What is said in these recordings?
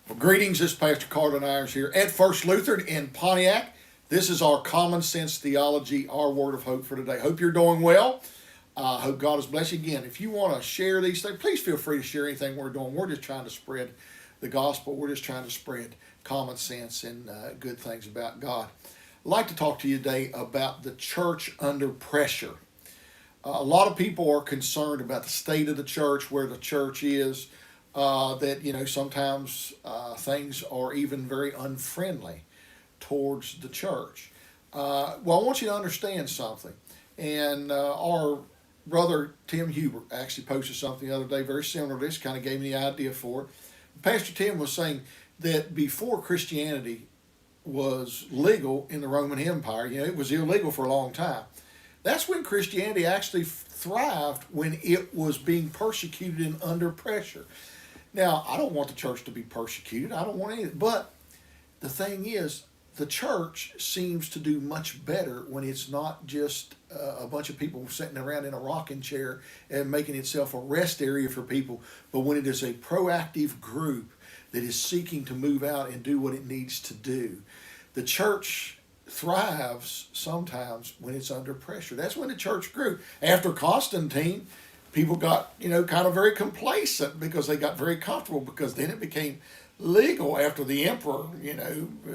Well, greetings, this is Pastor Carlton Irons here at First Lutheran in Pontiac. This is our Common Sense Theology, our word of hope for today. Hope you're doing well. Hope God is blessing you again. If you want to share these things, please feel free to share anything we're doing. We're just trying to spread the gospel. We're just trying to spread common sense and good things about God. I'd like to talk to you today about the church under pressure. A lot of people are concerned about the state of the church, where the church is, that sometimes things are even very unfriendly towards the church. Well, I want you to understand something. And our brother Tim Hubert actually posted something the other day very similar to this, kind of gave me the idea for it. Pastor Tim was saying that before Christianity was legal in the Roman Empire, it was illegal for a long time. That's when Christianity actually thrived, when it was being persecuted and under pressure. Now, I don't want the church to be persecuted. I don't want anything. But the thing is, the church seems to do much better when it's not just a bunch of people sitting around in a rocking chair and making itself a rest area for people, but when it is a proactive group that is seeking to move out and do what it needs to do. The church thrives sometimes when it's under pressure. That's when the church grew. After Constantine, people got, kind of very complacent because they got very comfortable, because then it became legal after the emperor,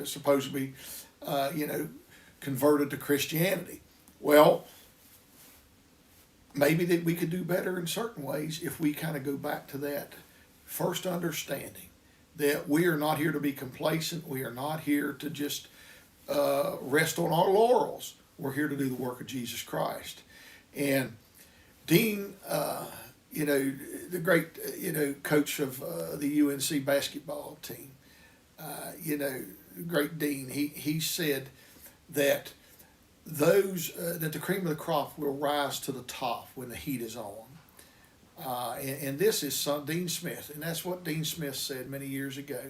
supposedly, converted to Christianity. Well, maybe that we could do better in certain ways if we kind of go back to that first understanding that we are not here to be complacent. We are not here to just rest on our laurels. We're here to do the work of Jesus Christ. And Dean, the great, coach of the UNC basketball team, great Dean, he said that that the cream of the crop will rise to the top when the heat is on. And this is Dean Smith, and that's what Dean Smith said many years ago.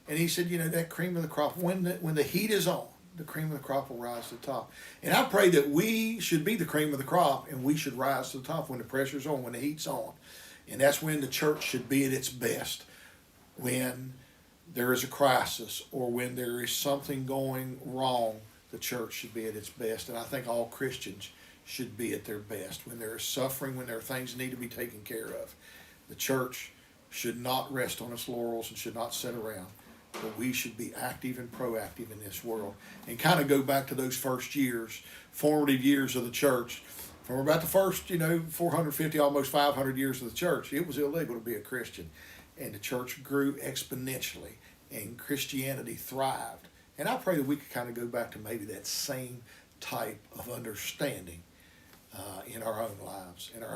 And he said, that cream of the crop, when the heat is on, the cream of the crop will rise to the top. And I pray that we should be the cream of the crop, and we should rise to the top when the pressure's on, when the heat's on. And that's when the church should be at its best, when there is a crisis or when there is something going wrong. The church should be at its best. And I think all Christians should be at their best. When there is suffering, when there are things that need to be taken care of, the church should not rest on its laurels and should not sit around. But we should be active and proactive in this world, and kind of go back to those first years, formative years of the church. From about the first, 450, almost 500 years of the church, it was illegal to be a Christian. And the church grew exponentially, and Christianity thrived. And I pray that we could kind of go back to maybe that same type of understanding in our own lives, in our